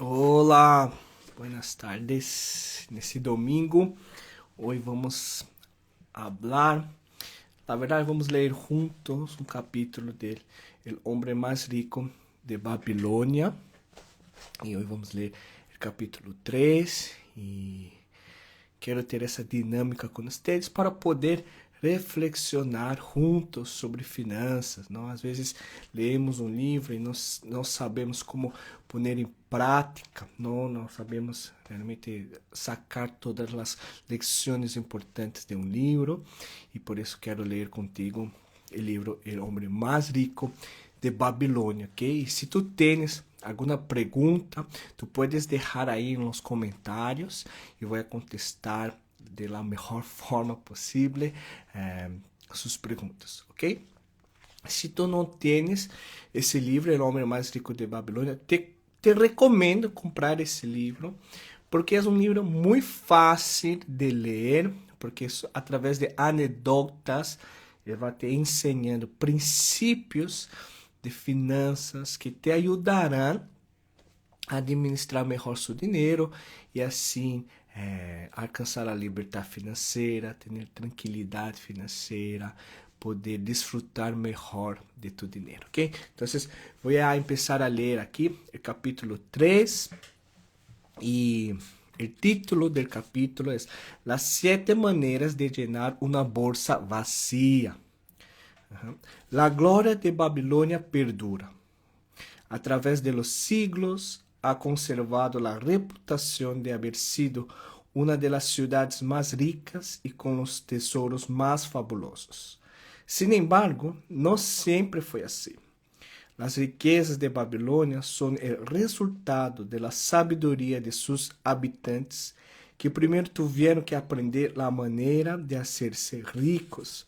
Olá, buenas tardes. Nesse domingo, hoje vamos hablar. Na verdade, vamos ler juntos um capítulo de El Hombre Más Rico de Babilônia. E hoje vamos ler o capítulo 3 e quero ter essa dinâmica com vocês para poder reflexionar juntos sobre finanças. Não? Às vezes lemos um livro e não sabemos como pôr em prática, não sabemos realmente sacar todas as lições importantes de um livro e por isso quero ler contigo o livro El Hombre Más Rico de Babilônia, ok? E se tu tens alguma pergunta, tu puedes deixar aí nos comentários e vou contestar de la melhor forma possível suas perguntas, ok? Se tu não tens esse livro, O Homem Mais Rico de Babilônia, te recomendo comprar esse livro, porque é um livro muito fácil de ler, porque através de anedotas ele vai te ensinando princípios de finanças que te ajudarão a administrar melhor seu dinheiro e assim alcançar a liberdade financeira, ter tranquilidade financeira, poder desfrutar melhor de tu dinheiro, ¿ok? Então, vou começar a ler aqui o capítulo 3 e o título do capítulo é Las 7 maneiras de llenar uma bolsa vacía. La gloria de Babilônia perdura. A través de los siglos ha conservado la reputación de haber sido una de las ciudades más ricas y con los tesoros más fabulosos. Sin embargo, no siempre fue así. Las riquezas de Babilônia son el resultado de la sabiduría de sus habitantes que primeiro tuvieron que aprender la manera de hacerse ricos.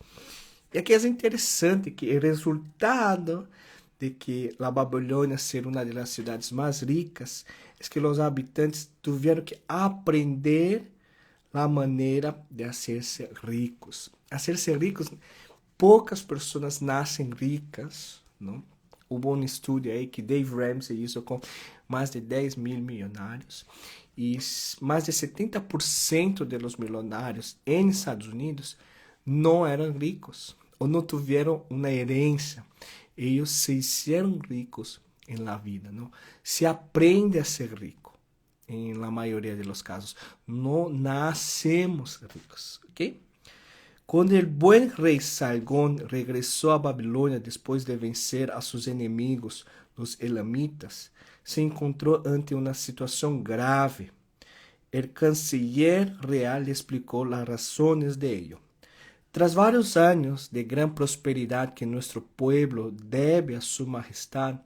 E aqui é interessante que o resultado de que a Babilônia ser uma das cidades mais ricas é que os habitantes tiveram que aprender a maneira de hacerse ricos. Hacerse ricos, poucas pessoas nascem ricas, não? Houve um estudo aí que Dave Ramsey hizo com mais de 10 mil milionários e mais de 70% dos milionários em Estados Unidos não eram ricos ou não tiveram uma herência. Eles se hicieron ricos em la vida, ¿no? Se aprende a ser rico, em la maioria de los casos. Não nascemos ricos, ¿ok? Quando o buen rei Sargón regressou a Babilônia depois de vencer a seus inimigos, os elamitas, se encontrou ante uma situação grave. O canciller real lhe explicou as razões de ello. Tras vários anos de gran prosperidade que nosso pueblo debe a sua majestad,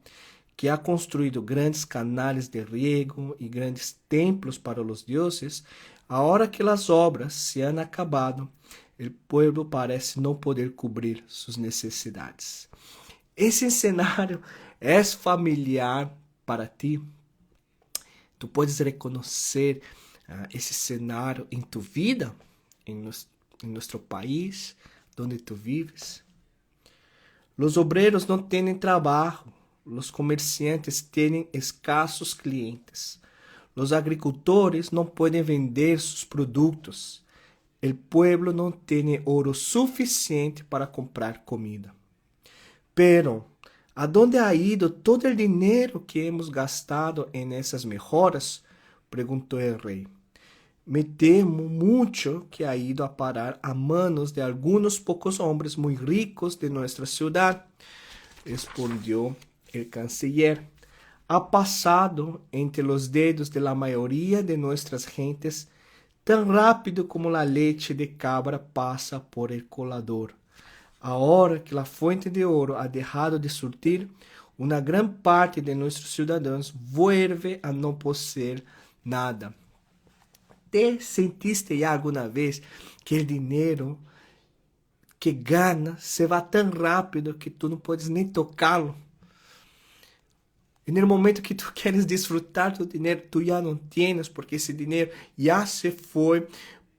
que ha construído grandes canales de riego e grandes templos para os dioses, agora que as obras se han acabado, o pueblo parece não poder cobrir suas necessidades. Esse cenário é familiar para ti? Tu podes reconhecer esse cenário em tu vida, em nosso país, onde tu vives? Los obreros não têm trabalho, los comerciantes têm escassos clientes, los agricultores não podem vender seus produtos, o pueblo não tem ouro suficiente para comprar comida. Pero, ¿a dónde ha ido todo o dinheiro que hemos gastado en essas mejoras? Perguntou o rei. Me temo mucho que ha ido a parar a manos de algunos pocos hombres muy ricos de nuestra ciudad, respondió el canciller. Ha pasado entre los dedos de la mayoría de nuestras gentes tan rápido como la leche de cabra pasa por el colador. Ahora que la fuente de oro ha dejado de surtir, una gran parte de nuestros ciudadanos vuelve a no poseer nada. ¿Te sentiste ya alguna vez que el dinero que gana se va tan rápido que tú no puedes nem tocá-lo? E no momento que tu queres disfrutar do dinheiro, tu já não tienes, porque esse dinheiro já se foi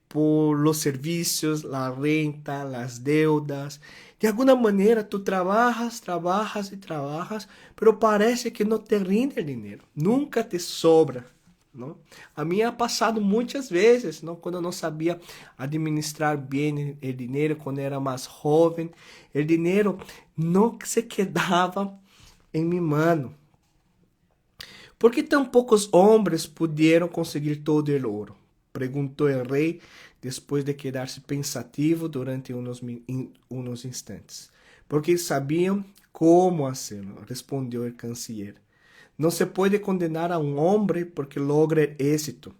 por los servicios, la renta, las deudas. De alguma maneira, tu trabalhas, trabalhas e trabalhas, pero parece que não te rinde o dinheiro. Nunca te sobra. Não? A mim ha passado muitas vezes, não? Quando eu não sabia administrar bem o dinheiro, quando era mais jovem, o dinheiro não se quedava em minha mão. ¿Por que tão poucos homens puderam conseguir todo o ouro? Perguntou o rei depois de quedar-se pensativo durante uns instantes. Porque sabiam como hacerlo, respondeu o canciller. Não se pode condenar a um homem porque logra êxito.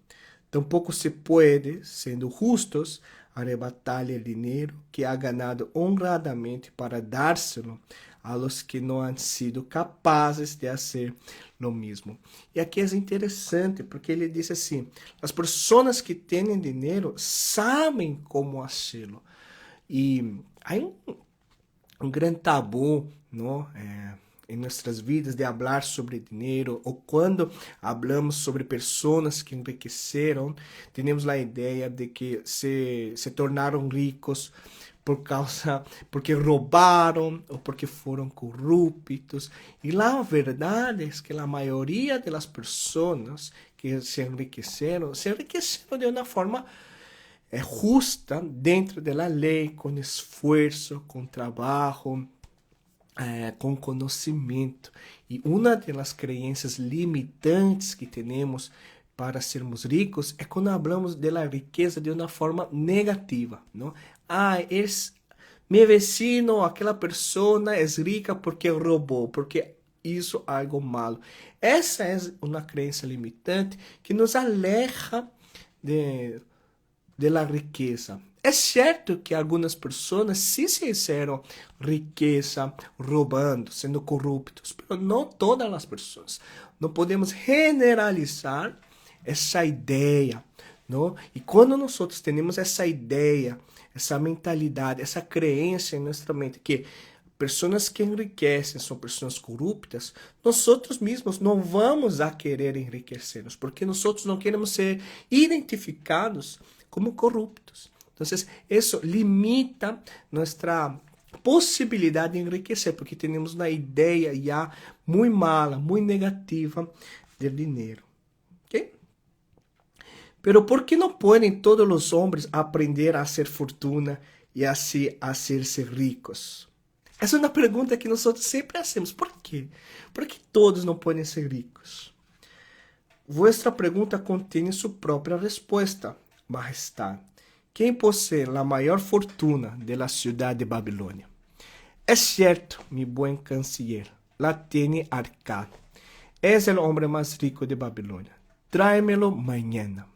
Tampouco se pode, sendo justos, arrebatar-lhe o dinheiro que ha ganado honradamente para dárselo a los que não han sido capazes de fazer lo mesmo. E aqui é interessante, porque ele diz assim, as pessoas que têm dinheiro sabem como fazê-lo. E há um grande tabu, não? Em nossas vidas de falar sobre dinheiro, ou quando falamos sobre pessoas que enriqueceram, temos a ideia de que se tornaram ricos porque roubaram ou porque foram corruptos. E a verdade é que a maioria das pessoas que se enriqueceram de uma forma justa, dentro da lei, com esforço, com trabalho, com conhecimento. E uma das crenças limitantes que temos para sermos ricos é quando falamos da riqueza de uma forma negativa, não? Meu vecino, aquela pessoa é rica porque roubou, porque isso é algo malo. Essa é uma crença limitante que nos aleja de la riqueza. É certo que algumas pessoas sim se fizeram riqueza roubando, sendo corruptos, mas não todas as pessoas. Não podemos generalizar essa ideia, não? E quando nós temos essa ideia, essa mentalidade, essa crença em nossa mente que pessoas que enriquecem são pessoas corruptas, nós mesmos não vamos a querer enriquecer-nos, porque nós não queremos ser identificados como corruptos. Então, isso limita nossa possibilidade de enriquecer, porque temos uma ideia já muito mala, muito negativa do dinheiro. ¿Ok? Pero ¿por que não podem todos os homens aprender a hacer fortuna e assim hacerse ricos? Essa é uma pergunta que nós sempre hacemos. ¿Por quê? Por que todos não podem ser ricos? Vuestra pergunta contém sua própria resposta, Majestade. Quem possui a maior fortuna da cidade de Babilônia? É certo, meu bom canciller, la tiene Arcad. É o homem mais rico de Babilônia. Tráemelo mañana.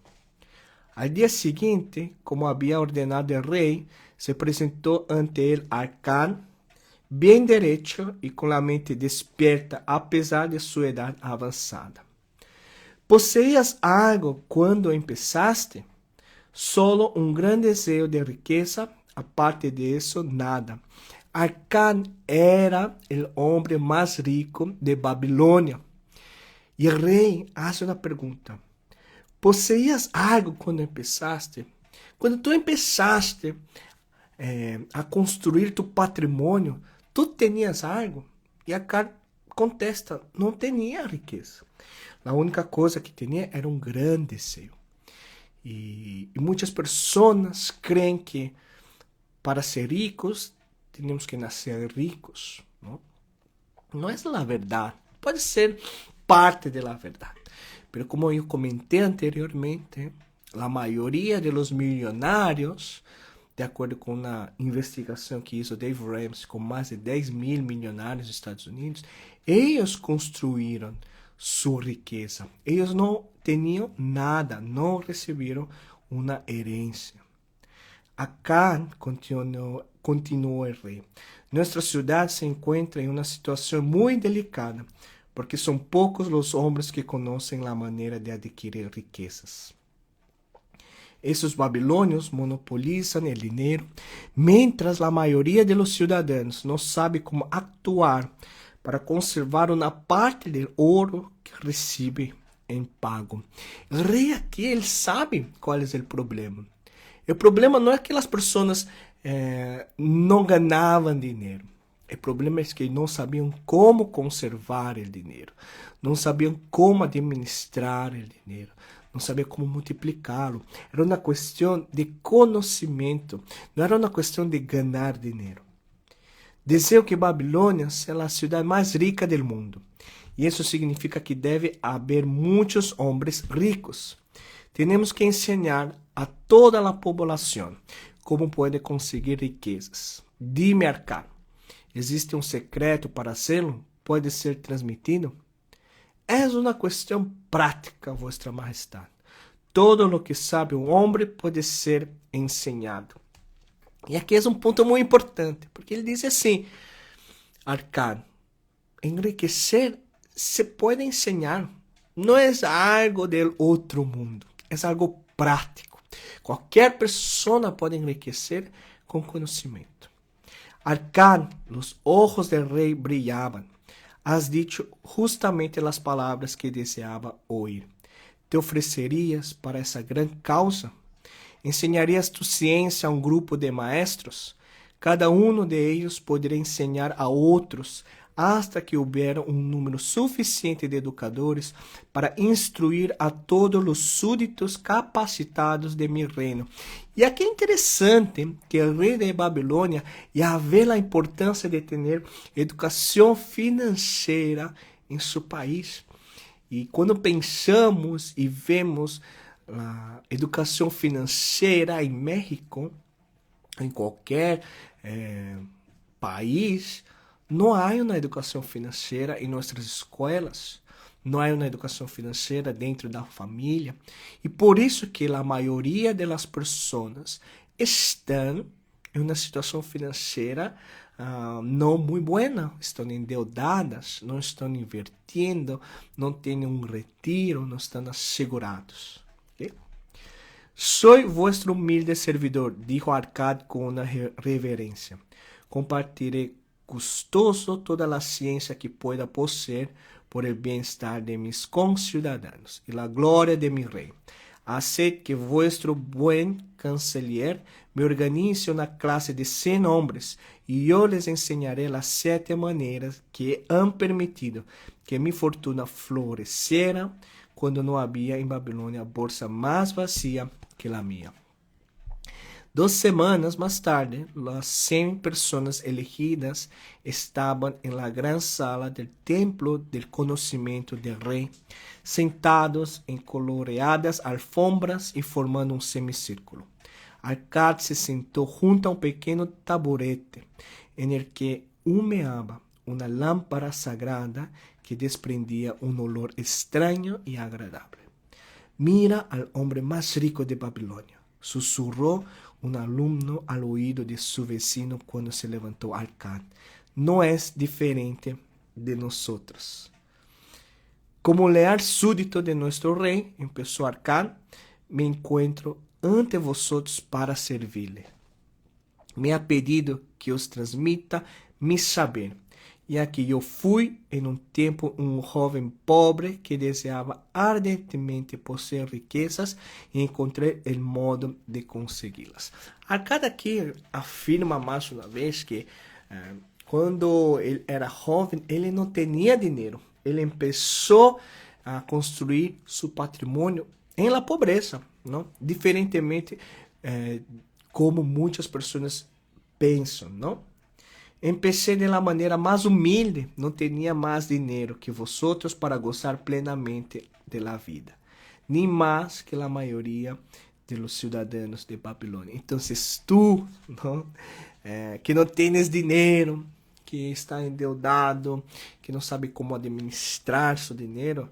Al dia seguinte, como havia ordenado o rei, se apresentou ante ele Arcad, bem derecho e com a mente despierta, apesar de sua idade avançada. ¿Poseías algo quando empezaste? Solo um grande desejo de riqueza, aparte de isso, nada. Arcad era o homem mais rico de Babilônia. E o rei faz uma pergunta. ¿Poseías algo quando empezaste? Quando tu empezaste a construir tu patrimônio, tu tinhas algo? E Arcad contesta, não tinha riqueza. A única coisa que tinha era um grande desejo. E muitas pessoas creem que para ser ricos temos que nascer ricos. Não é a verdade. Pode ser parte da verdade. Mas como eu comentei anteriormente, a maioria dos milionários, de acordo com uma investigação que hizo Dave Ramsey com mais de 10.000 milionários nos Estados Unidos, eles construíram sua riqueza. Eles não tinham nada, não receberam uma herência. Acá, continuou o rei, nossa cidade se encontra em uma situação muito delicada, porque são poucos os homens que conhecem a maneira de adquirir riquezas. Esses babilônios monopolizam o dinheiro, mientras a maioria dos cidadãos não sabe como actuar para conservar uma parte do ouro que recebe em pago. O rei aqui, ele sabe qual é o problema. O problema não é que as pessoas não ganhavam dinheiro. O problema é que não sabiam como conservar o dinheiro, não sabiam como administrar o dinheiro, não sabiam como multiplicá-lo. Era uma questão de conhecimento, não era uma questão de ganhar dinheiro. Deseo que Babilônia seja a cidade mais rica do mundo. E isso significa que deve haver muitos homens ricos. Temos que ensinar a toda a população como pode conseguir riquezas. Dime, Arcano, existe um secreto para hacerlo? Pode ser transmitido? É uma questão prática, Vuestra Majestade. Todo o que sabe um homem pode ser ensinado. E aqui é um ponto muito importante, porque ele diz assim, Arcano, enriquecer se pode ensinar. Não é algo do outro mundo, é algo prático. Qualquer pessoa pode enriquecer com conhecimento. Arcano, os olhos do rei brilhavam. Has dicho justamente as palavras que desejava ouvir. Te oferecerias para essa grande causa? Ensinarias tu ciência a um grupo de maestros? Cada um de eles poderia ensinar a outros hasta que houvera um número suficiente de educadores para instruir a todos os súditos capacitados de meu reino. E aqui é interessante que o rei de Babilônia já vê a importância de ter educação financeira em seu país. E quando pensamos e vemos a educação financeira em México, em qualquer país, não há uma educação financeira em nossas escolas, não há uma educação financeira dentro da família, e por isso que a maioria das pessoas estão em uma situação financeira não muito boa, estão endeudadas, não estão invertindo, não têm um retiro, não estão assegurados. Okay? Soy vuestro humilde servidor, dijo Arcad com uma reverência. Compartiré gustoso toda a ciência que pueda possuir por el bienestar de mis conciudadanos y la gloria de mi rey. Haced que vuestro buen canciller me organice una clase de 100 hombres y yo les enseñaré las 7 maneras que han permitido que mi fortuna floreciera cuando no había en Babilonia bolsa más vacía que la mía. 2 semanas más tarde, las 100 personas elegidas estaban en la gran sala del templo del conocimiento del rey, sentados en coloreadas alfombras y formando un semicírculo. Arcad se sentó junto a un pequeño taburete en el que humeaba una lámpara sagrada que desprendía un olor extraño y agradable. Mira al hombre más rico de Babilonia, susurró un alumno al oído de su vecino cuando se levantó Arcad. No es diferente de nosotros. Como leal súdito de nuestro rey, empezó Arcad, me encuentro ante vosotros para servirle. Me ha pedido que os transmita mi saber, ya que yo fui en un tiempo un joven pobre que deseaba ardentemente poseer riquezas y encontré el modo de conseguirlas. Arcad aqui afirma mais uma vez que quando ele era jovem, ele não tinha dinheiro. Ele começou a construir seu patrimônio em la pobreza, não? Diferentemente como muitas pessoas pensam, não? Empecé de la maneira mais humilde, não tinha mais dinheiro que vosotros para gozar plenamente de la vida, nem mais que a maioria de los ciudadanos de Babilônia. Então, tu, não? Que não tens dinheiro, que está endeudado, que não sabe como administrar seu dinheiro,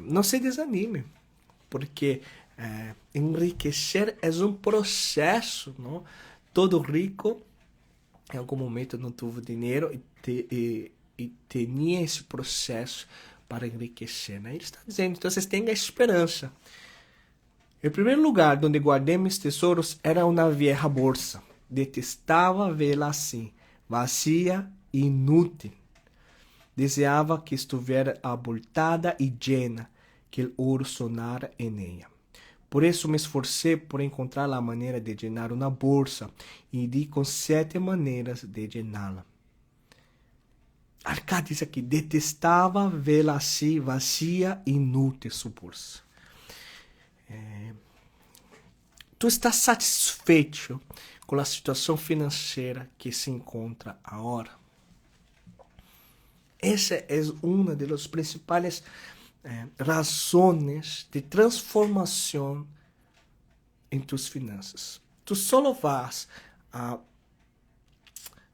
não se desanime, porque enriquecer é um processo, não? Todo rico em algum momento não teve dinheiro e tinha esse processo para enriquecer. Né? Ele está dizendo, então vocês tenham esperança. Em primeiro lugar, onde guardei meus tesouros era uma vieja bolsa. Detestava vê-la assim, vazia e inútil. Desejava que estivesse abultada e llena, que o ouro sonara em ela. Por eso me esforcé por encontrar la manera de llenar una bolsa y di con 7 maneras de llenarla. Arcade diz aqui, detestava vê-la assim, vazia e inútil sua bolsa. Tu estás satisfeito com a situação financeira que se encontra agora? Essa é uma das principais razões de transformação em tus finanças. Tu solo vas a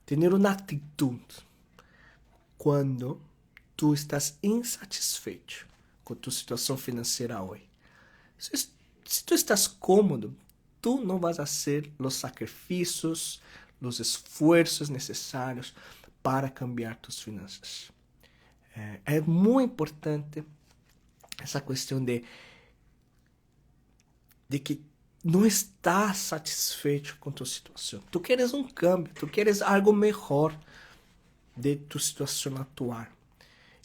ter uma atitude quando tu estás insatisfeito com tu situação financeira hoje. Se tu estás cômodo, tu não vas a hacer os sacrifícios, os esforços necessários para cambiar tus finanças. É muito importante essa questão de que não estás satisfeito com tua situação. Tu queres um cambio, tu queres algo melhor de tu situação atual.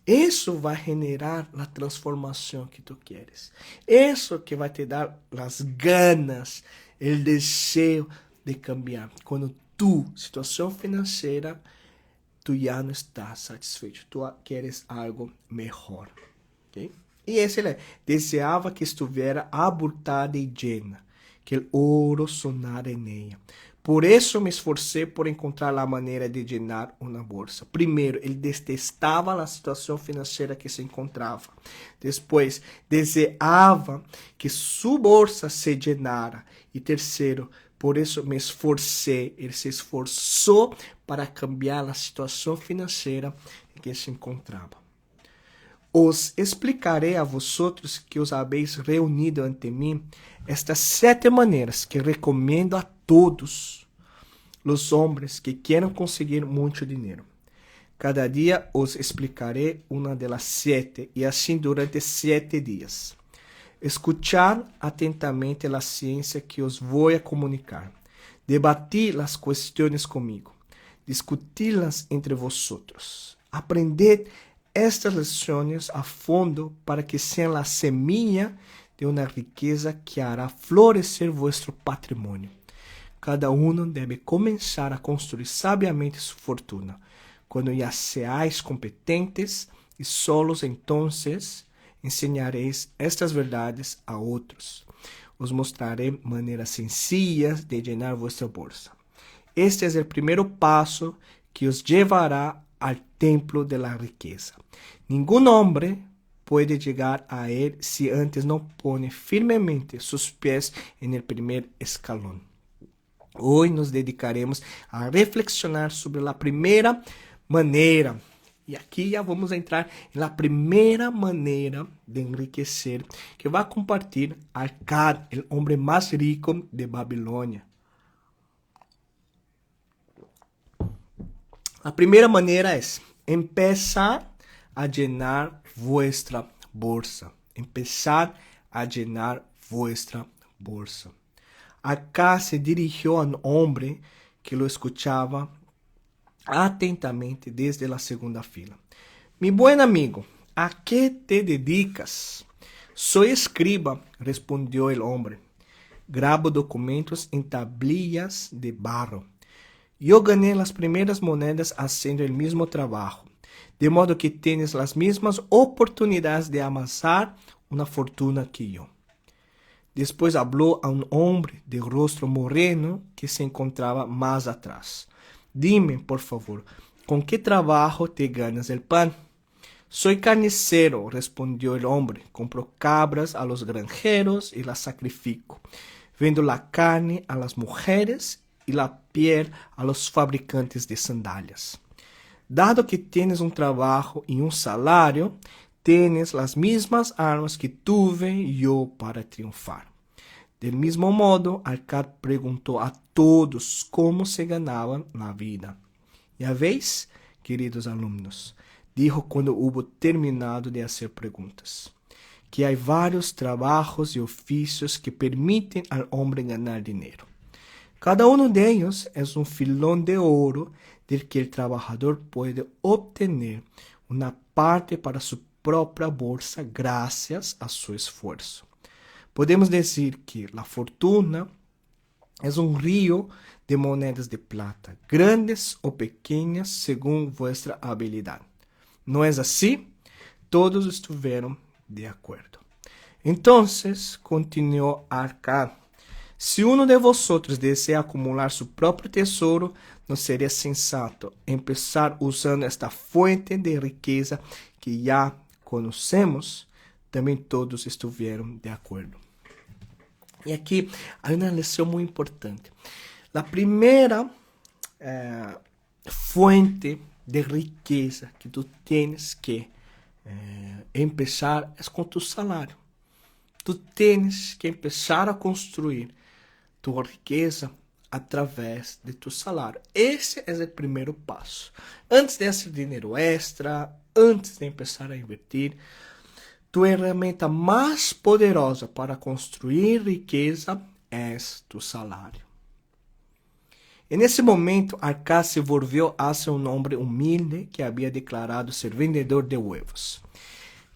Isso vai generar a transformação que tu queres. Isso que vai te dar as ganas, o desejo de cambiar. Quando tu, situação financeira, tu já não estás satisfeito. Tu queres algo melhor. Okay? E esse é, desejava que estivesse abultada e llena, que o ouro sonara em ela. Por isso me esforcei por encontrar a maneira de llenar uma bolsa. Primeiro, ele detestava a situação financeira que se encontrava. Depois, desejava que sua bolsa se llenara. E terceiro, por isso me esforcei. Ele se esforçou para cambiar a situação financeira em que se encontrava. Os explicarei a vosotros que os habéis reunido ante mim estas 7 maneiras que recomendo a todos os homens que queiram conseguir muito dinheiro. Cada dia os explicarei uma delas 7 e assim durante 7 dias. Escuchad atentamente a ciência que os vou a comunicar. Debati as questões comigo. Discuti-las entre vosotros. Aprended estas lições a fundo para que sejam a semilla de uma riqueza que hará florescer vuestro patrimônio. Cada deve começar a construir sabiamente sua fortuna. Quando já seáis competentes e solos, entonces enseñareis estas verdades a outros. Os mostrarei maneiras sencillas de llenar vuestra bolsa. Este é o primeiro passo que os llevará al templo de la riqueza. Ningún hombre puede llegar a él si antes no pone firmemente sus pies en el primer escalón. Hoy nos dedicaremos a reflexionar sobre la primera manera. E aqui já vamos entrar na primeira maneira de enriquecer que vai compartilhar Arcade, o homem mais rico de Babilônia. A primeira maneira é empezar a llenar vuestra bolsa. Empezar a llenar vuestra bolsa. Acá se dirigiu a um homem que lo escuchava atentamente desde a segunda fila. Mi buen amigo, ¿a qué te dedicas? Soy escriba, respondió el hombre. Grabo documentos en tablillas de barro. Yo gané las primeras monedas haciendo el mismo trabajo, de modo que tienes las mismas oportunidades de amasar una fortuna que yo. Después habló a un hombre de rostro moreno que se encontraba más atrás. Dime, por favor, ¿con qué trabajo te ganas el pan? Soy carnicero, respondió el hombre. Compro cabras a los granjeros y las sacrifico. Vendo la carne a las mujeres y la piel a los fabricantes de sandalias. Dado que tienes un trabajo y un salario, tienes las mismas armas que tuve yo para triunfar. Del mismo modo, Arcade preguntó a todos cómo se ganaban la vida. Ya veis, queridos alumnos, dijo cuando hubo terminado de hacer preguntas, que hay varios trabajos y oficios que permiten al hombre ganar dinero. Cada uno de ellos es un filón de oro del que el trabajador puede obtener una parte para su propia bolsa gracias a su esfuerzo. Podemos dizer que a fortuna é um rio de moedas de plata, grandes ou pequenas, segundo vossa habilidade. Não é assim? Todos estiveram de acordo. Então, continuou Arcad, se uno de vosotros desea acumular su próprio tesouro, não seria sensato empezar usando esta fuente de riqueza que já conhecemos? Também todos estiveram de acordo. E aqui há uma lição muito importante. A primeira fuente de riqueza que tu tens que empezar é com tu salário. Tu tens que empezar a construir tua riqueza através de tu salário. Esse é o primeiro passo. Antes de fazer dinheiro extra, antes de começar a invertir, tua ferramenta mais poderosa para construir riqueza é tu salário. E nesse momento, Arcad se volviu hacia um homem humilde que havia declarado ser vendedor de huevos.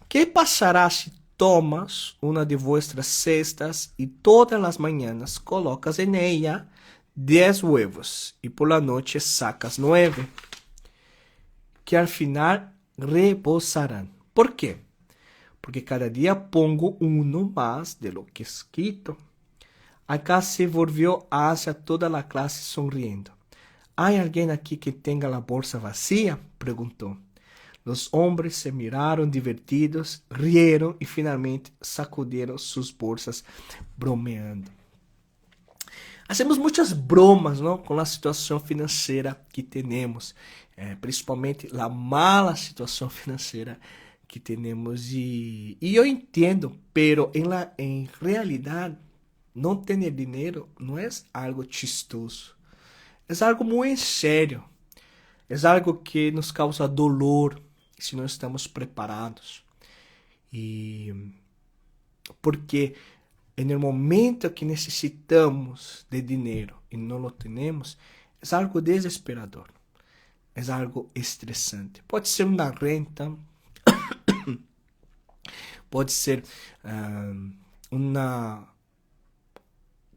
Que passará se tomas uma de vuestras cestas e todas as manhãs colocas en ella 10 huevos e por la noche sacas 9, que al final rebosarán? ¿Por quê? Porque cada dia pongo uno más de lo que escrito. Acá se volvió hacia toda a classe sonriendo. ¿Hay alguém aqui que tenha a bolsa vacía? Perguntou. Os homens se miraram divertidos, rieram e finalmente sacudiram suas bolsas, bromeando. Hacemos muitas bromas, não, com a situação financeira que temos, principalmente a mala situação financeira que temos. E eu entendo, pero em realidade, não ter dinheiro não é algo chistoso. É algo muito sério. É algo que nos causa dolor se não estamos preparados. E porque no momento que necessitamos de dinheiro e não o temos, é algo desesperador. É algo estressante. Pode ser uma renta, pode ser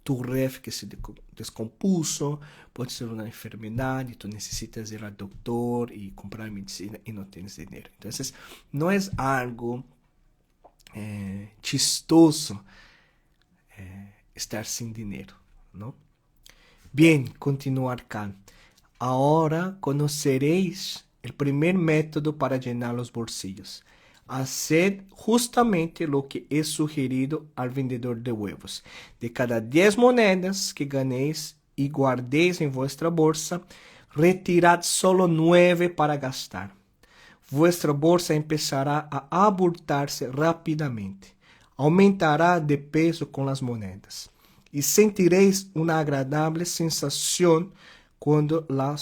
tu ref que se descompuso, pode ser uma enfermidade, tu necessitas ir ao doutor e comprar medicina e não tens dinheiro. Então, não é algo chistoso estar sem dinheiro, não? Bien, continua Arcad. Agora conoceréis o primeiro método para llenar os bolsillos. Haced justamente lo que é sugerido al vendedor de huevos. De cada 10 monedas que ganéis e guardéis em vuestra bolsa, retirad solo 9 para gastar. Vuestra bolsa empezará a abultar-se rapidamente. Aumentará de peso com as monedas. E sentiréis uma agradável sensação quando la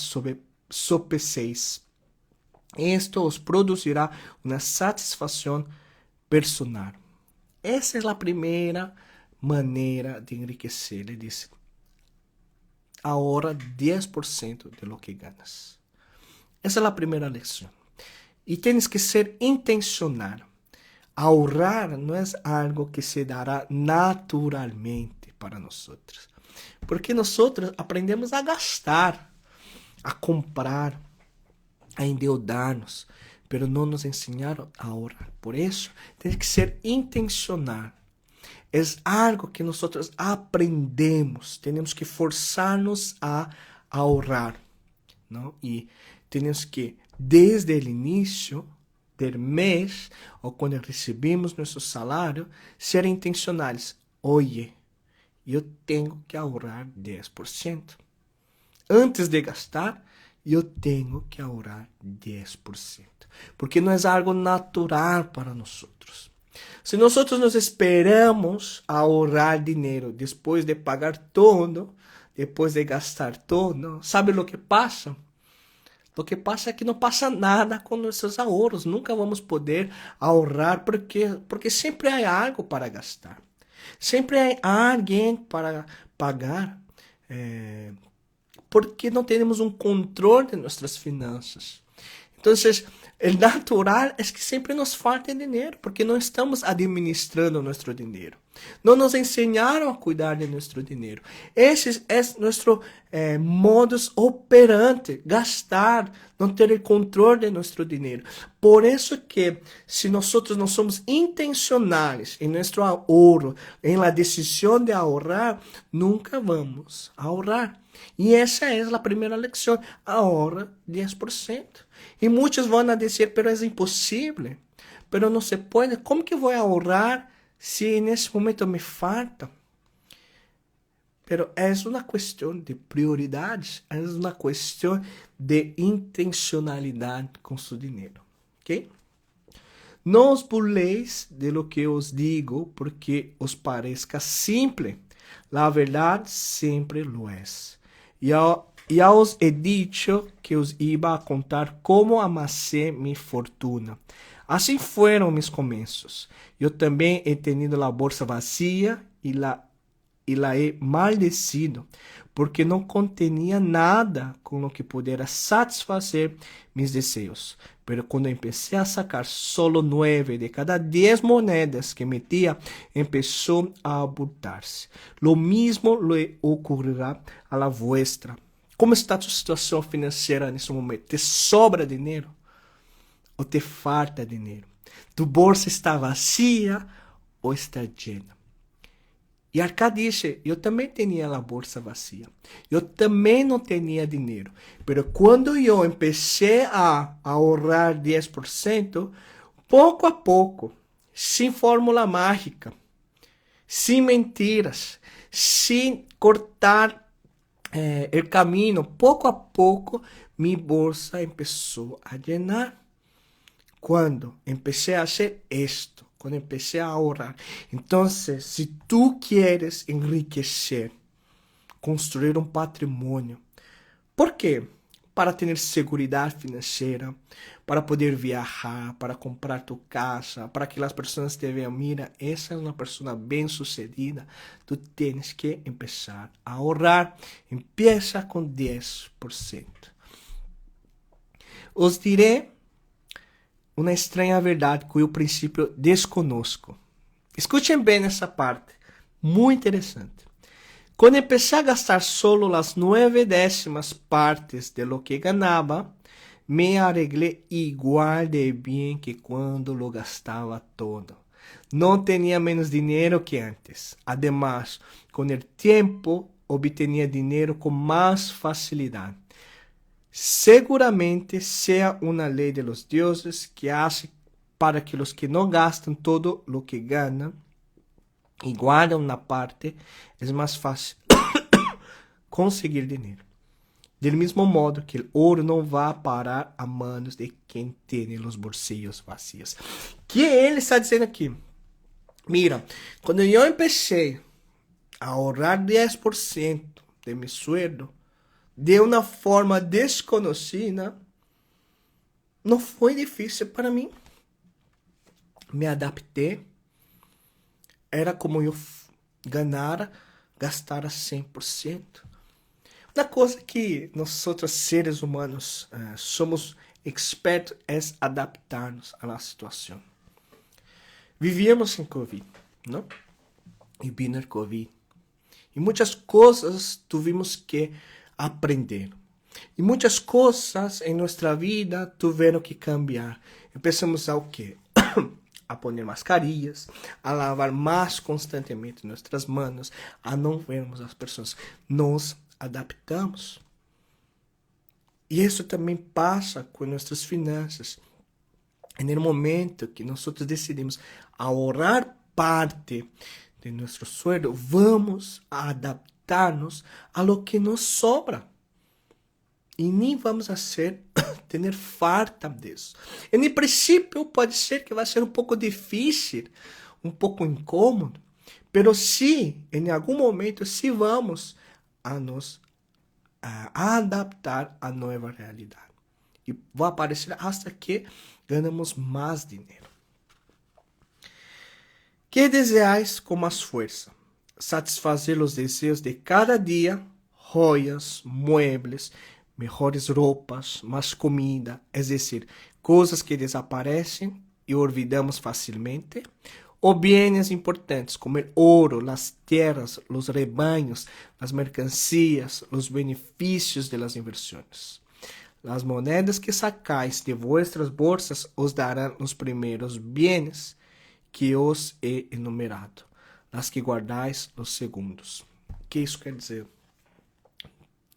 sopeseis. Esto os producirá uma satisfação personal. Essa é a primeira maneira de enriquecer. Ele disse, agora 10% de lo que ganas. Essa é a primeira lição. E tens que ser intencional. Ahorrar não é algo que se dará naturalmente para nós. Porque nós aprendemos a gastar, a comprar, a endeudar-nos, pero não nos ensinaram a ahorrar. Por isso, tem que ser intencional. É algo que nós aprendemos, temos que forçar-nos a ahorrar, não? E temos que, desde o início do mês, ou quando recebemos nosso salário, ser intencionais. Oye, eu tenho que ahorrar 10%. Antes de gastar, eu tenho que ahorrar 10%. Porque não é algo natural para nós. Se nós nos esperamos a ahorrar dinheiro depois de pagar todo, depois de gastar todo, sabe o que passa? O que passa é que não passa nada com nossos ahorros. Nunca vamos poder ahorrar porque sempre há algo para gastar. Sempre há alguém para pagar. Porque não temos um controle de nossas finanças. Então, O natural é que sempre nos falte dinheiro, porque não estamos administrando nosso dinheiro. Não nos ensinaram a cuidar de nosso dinheiro. Esse é nosso modus operandi, gastar, não ter o controle de nosso dinheiro. Por isso que, se nós não somos intencionais em nosso ahorro, em la decisão de ahorrar, nunca vamos ahorrar. E essa é a primeira lição, ahorra 10%. E muitos vão dizer, pero é impossível, pero não se pode. Como que vou ahorrar se nesse momento me falta? Pero é uma questão de prioridades, é uma questão de intencionalidade com seu dinheiro, ok? Não os burleis de lo que os digo, porque os parezca simples. La verdade sempre lo é. Ya os he dicho que os iba a contar como amasé mi fortuna. Assim foram mis começos. Eu também he tenido la bolsa vacía y la he maldecido, porque não contenía nada com o que pudera satisfazer mis deseos. Pero quando empecé a sacar solo 9 de cada 10 monedas que metía, empezó a abultar-se. Lo mismo le ocurrirá a la vuestra. Como está tua situação financeira nesse momento? Te sobra dinheiro? Ou te falta dinheiro? Tu bolsa está vazia ou está llena? E Arcá disse, eu também tinha a bolsa vazia. Eu também não tinha dinheiro. Mas quando eu comecei a ahorrar 10%, pouco a pouco, sem fórmula mágica, sem mentiras, sem cortar o caminho, pouco a pouco, minha bolsa começou a llenar. Quando comecei a fazer isto, quando empecé a ahorrar. Entonces, si tú quieres enriquecer, construir un patrimonio, ¿por qué? Para tener seguridad financiera, para poder viajar, para comprar tu casa, para que las personas te vean, mira, esa es una persona bien sucedida. Tú tienes que empezar a ahorrar. Empieza con 10%. Os diré uma estranha verdade cujo princípio desconosco. Escutem bem essa parte, muito interessante. Quando empecé a gastar solo as 9/10 partes de lo que ganhava, me arreglé igual de bem que quando lo gastava todo. Não tinha menos dinheiro que antes. Además, com o tempo, obtenía dinheiro com mais facilidade. Seguramente sea una ley de los dioses que hace para que los que no gastan todo lo que ganan y guardan una parte, es más fácil conseguir dinero. Del mismo modo que el oro no va a parar a manos de quien tiene los bolsillos vacíos. Que ele está dizendo aqui? Mira, quando eu empecé a ahorrar 10% de mi sueldo, de uma forma desconhecida, não foi difícil para mim. Me adaptei. Era como eu ganhara, gastara 100%. Uma coisa que nós outros seres humanos somos expertos é adaptar-nos à situação. Vivíamos em Covid, não? E vino o Covid. E muitas coisas tivemos que aprender. E muitas coisas em nossa vida tiveram que cambiar. Começamos a o quê? A pôr mascarillas, a lavar mais constantemente nossas mãos, a não vermos as pessoas. Nos adaptamos. E isso também passa com nossas finanças. No momento que nós decidimos ahorrar parte de nosso sueldo, vamos adaptar-nos a lo que nos sobra. E nem vamos ter falta disso. E no princípio pode ser que vai ser um pouco difícil, um pouco incômodo, mas se em algum momento se vamos a nos adaptar à nova realidade. E vai aparecer até que ganhamos mais dinheiro. Que deseais com mais força? Satisfazer os desejos de cada dia, joias, muebles, mejores roupas, mais comida, es decir, coisas que desaparecem e olvidamos facilmente, ou bienes importantes como el oro, las tierras, los rebaños, las mercancías, los beneficios de las inversiones. Las monedas que sacáis de vuestras bolsas os darán os primeiros bienes que os he enumerado, las que guardáis os segundos. O que isso quer dizer?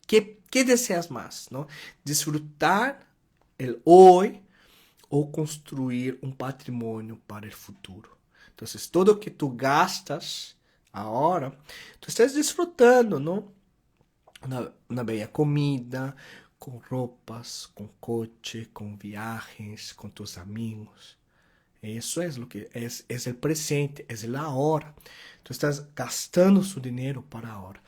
Que deseas mais? Não? Desfrutar el hoy ou construir um patrimônio para o futuro. Então, todo o que tu gastas agora, tu estás desfrutando, não? Uma bela comida, com roupas, com coche, com viagens, com tus amigos. Isso é o que é o presente, é a hora. Tu estás gastando su dinheiro para a hora.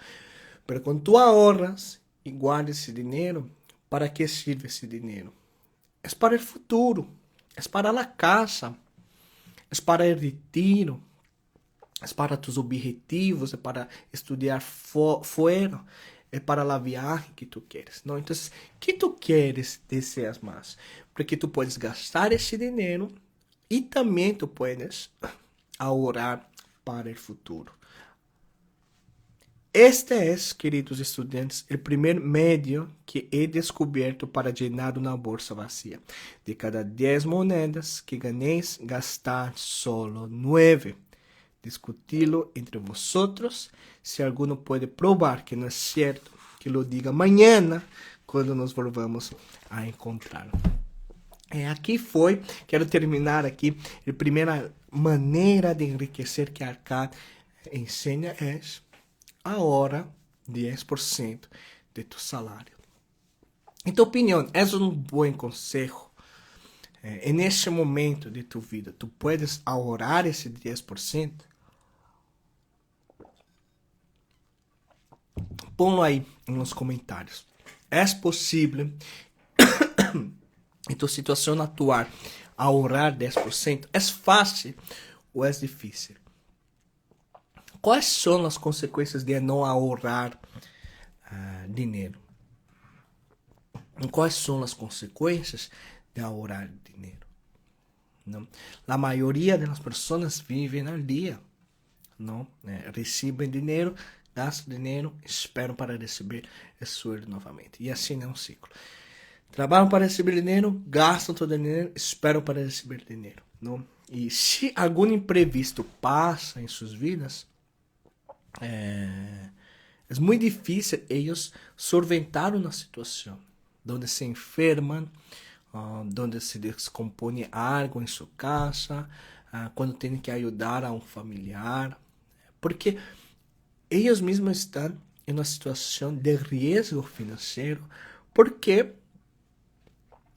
Mas quando tu ahorras e guardas esse dinheiro, ¿para que sirve esse dinheiro? É para o futuro, é para a casa, é para o retiro, é para tus objetivos, é para estudar fora, é para a viagem que tu queres. Não? Então, que tu queres, deseas mais? Porque tu podes gastar esse dinheiro e também tu puedes ahorrar para o futuro. Este é, queridos estudantes, o primeiro meio que he descoberto para llenar uma bolsa vacía. De cada 10 monedas que ganéis, gastar solo 9. Discutilo entre vosotros. Se alguno pode provar que não é certo, que lo diga amanhã, quando nos volvamos a encontrar. Aqui foi, quero terminar aqui, a primeira maneira de enriquecer que Arcad ensina é ahora 10% de tu salário. Em tua opinião, é um bom conselho? Neste momento de tu vida, tu puedes ahorrar esse 10%? Ponlo aí nos comentários. É possível, em tua situação atual, ahorrar 10%? É fácil ou é difícil? Quais são as consequências de não ahorrar dinheiro? Quais são as consequências de ahorrar dinheiro? Não? A maioria das pessoas vivem ao dia. Não? Recebem dinheiro, gastam dinheiro, esperam para receber o sueldo novamente. E assim é um ciclo. Trabalham para receber dinheiro, gastam todo o dinheiro, esperam para receber dinheiro. Não? E se algum imprevisto passa em suas vidas, é muito difícil eles solventar uma situação onde se enfermam, onde se descompõe algo em sua casa, quando tem que ajudar a um familiar, porque eles mesmos estão em uma situação de risco financeiro, porque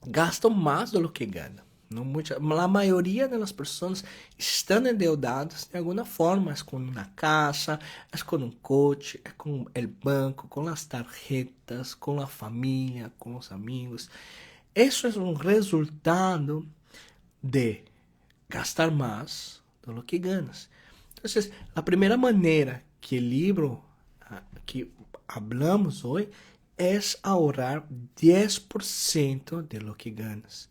gastam mais do que ganham. A maioria das pessoas estão endeudadas de alguma forma, é com uma casa, é com um coche, é com o banco, com as tarjetas, com a família, com os amigos. Isso é um resultado de gastar mais do que ganhas. Então, a primeira maneira que o livro que hablamos hoje é ahorrar 10% de lo que ganhas.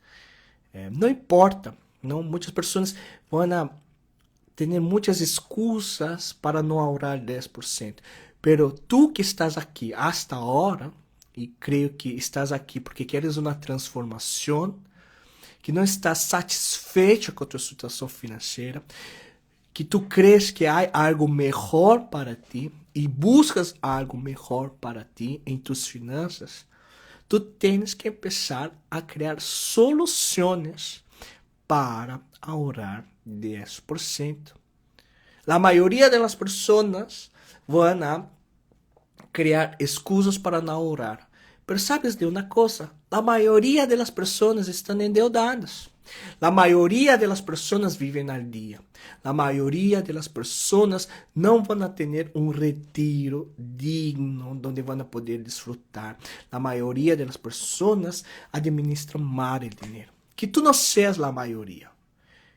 Não importa, não, muitas pessoas vão ter muitas excusas para não ahorrar 10%. Pero tu que estás aqui hasta agora, e creio que estás aqui porque queres uma transformação, que não estás satisfeito com a tua situação financeira, que tu crees que há algo melhor para ti e buscas algo melhor para ti em tus finanças, tu tens que começar a criar soluções para ahorrar 10%. A maioria das pessoas vão criar excusas para não ahorrar. Mas sabes de uma coisa? A maioria das pessoas estão endeudadas. A maioria das pessoas vivem al dia. A maioria das pessoas não vão ter um retiro digno onde vão poder desfrutar. A maioria das pessoas administram mal o dinheiro. Que tu não seas a maioria.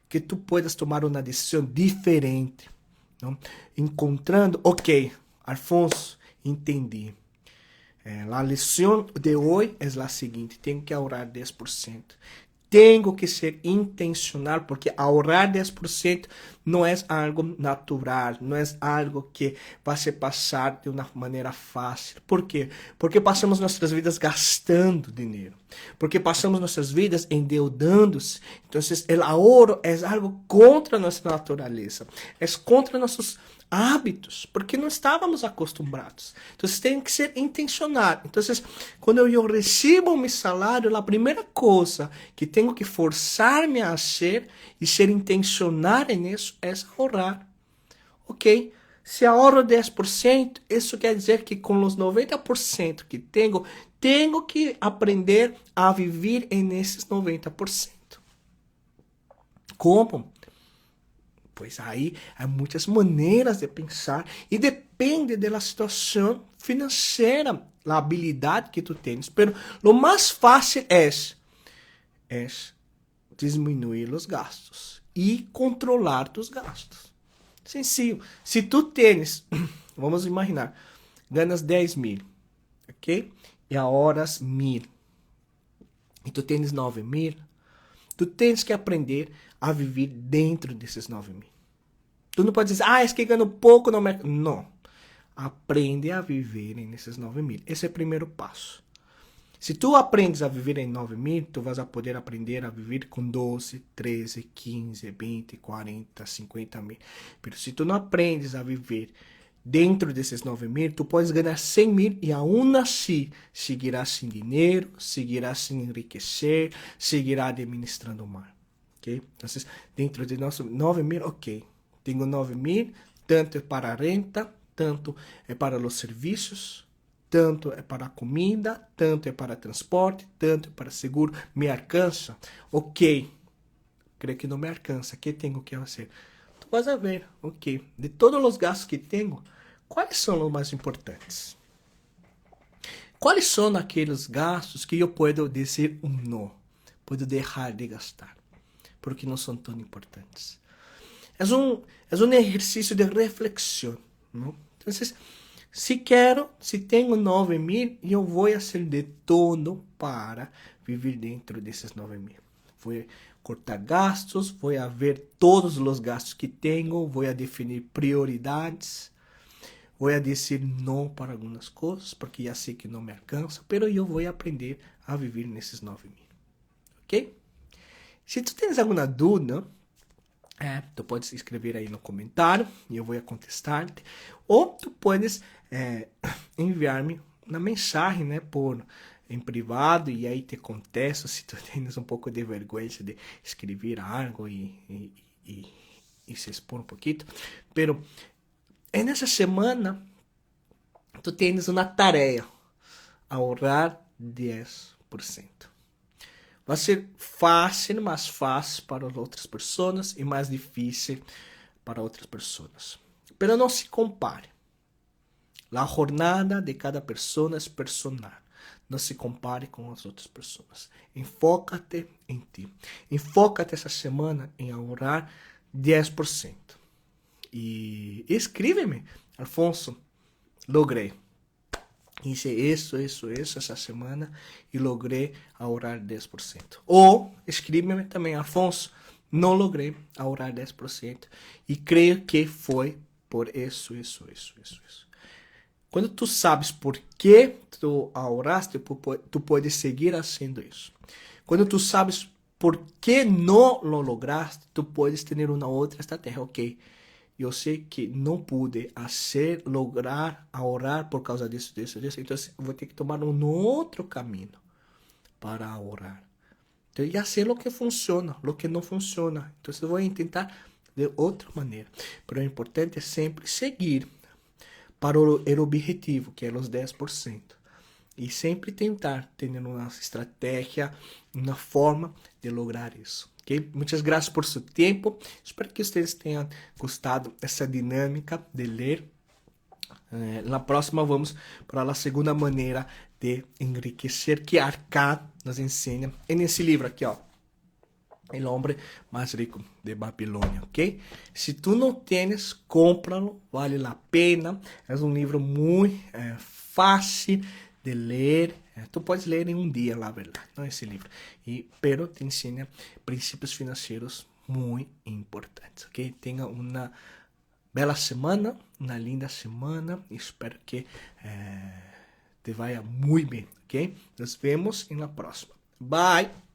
Que tu puedas tomar uma decisão diferente. Não? Encontrando, ok, Alfonso, entendi. A lição de hoje é a seguinte: tenho que ahorrar 10%. Tenho que ser intencional, porque ahorrar 10% não é algo natural, não é algo que vai se passar de uma maneira fácil. Por quê? Porque passamos nossas vidas gastando dinheiro, porque passamos nossas vidas endeudando-se. Então, o ahorro é algo contra nossa natureza, é contra nossos hábitos, porque não estávamos acostumados. Então, tem que ser intencional. Então, quando eu recebo meu salário, a primeira coisa que tenho que forçar-me a ser e ser intencional nisso é ahorrar. Ok? Se ahorro 10%, isso quer dizer que com os 90% que tenho que aprender a viver nesses 90%. Como? Pois aí há muitas maneiras de pensar e depende da situação financeira, a habilidade que tu tens. Pero o mais fácil é diminuir os gastos e controlar os gastos. Sencillo. Se tu tens, vamos imaginar, ganas 10.000, ok? E ahorras 1.000. E tu tens 9.000. Tu tens que aprender a viver dentro desses 9.000. Tu não pode dizer, é que ganho pouco no mercado. Não. Aprende a viver nesses 9.000. Esse é o primeiro passo. Se tu aprendes a viver em 9.000, tu vas a poder aprender a viver com 12, 13, 15, 20, 40, 50 mil. Mas se tu não aprendes a viver dentro desses 9.000, tu podes ganhar 100.000 e aún assim seguirás sem dinheiro, seguirás sem enriquecer, seguirás administrando mal. Ok? Então, dentro de nossos 9.000, ok. Tenho 9.000, tanto é para a renta, tanto é para os serviços, tanto é para a comida, tanto é para transporte, tanto é para seguro. Me alcança? Ok. Creio que não me alcança. O que tenho que fazer? Tu vas a ver, ok. De todos os gastos que tenho, quais são os mais importantes? Quais são aqueles gastos que eu posso dizer um não? Posso deixar de gastar, porque não são tão importantes. É um exercício de reflexão, não? Então, se tenho 9.000, eu vou fazer de tudo para viver dentro desses 9.000. Vou cortar gastos, vou ver todos os gastos que tenho, vou definir prioridades, vou dizer não para algumas coisas, porque já sei que não me alcança, mas eu vou aprender a viver nesses 9.000. Ok? Se tu tens alguma dúvida, tu podes escrever aí no comentário e eu vou contestar-te. Ou tu podes enviar-me uma mensagem, em privado, e aí te contesto se tu tens um pouco de vergonha de escrever algo e se expor um pouquinho. Pero nessa semana tu tens uma tarefa: ahorrar 10%. Vai ser fácil, mais fácil para outras pessoas e mais difícil para outras pessoas. Pero não se compare. A jornada de cada pessoa é personal. Não se compare com as outras pessoas. Enfócate em ti. Enfócate essa semana em ahorrar 10%. E escreve-me, Alfonso, logrei. Hice isso essa semana e logrei ahorrar 10%. Ou escreve-me também, Alfonso, não logrei ahorrar 10% e creio que foi por isso. Quando tu sabes por que tu ahorraste, tu podes seguir fazendo isso. Quando tu sabes por que não lo lograste, tu podes ter uma outra estratégia. Ok, eu sei que não pude lograr ahorrar por causa disso. Então, vou ter que tomar um outro caminho para ahorrar. Então, já sei o que funciona, o que não funciona. Então, eu vou tentar de outra maneira. Mas o importante é sempre seguir para o objetivo, que é os 10%. E sempre tentar ter uma estratégia, uma forma de lograr isso. Okay? Muitas graças por seu tempo. Espero que vocês tenham gostado dessa dinâmica de ler. Na próxima vamos para a segunda maneira de enriquecer que Arcad nos ensina nesse livro aqui, ó. El hombre mais rico de Babilônia, ok? Se tu não tens, cómpralo, vale a pena. É um livro muito fácil de ler. Tú puedes leer en un día, la verdad, ¿no? Ese libro. Pero te enseña principios financieros muy importantes, ¿ok? Tenga una bela semana, una linda semana. Espero que te vaya muy bien, ¿ok? Nos vemos en la próxima. Bye!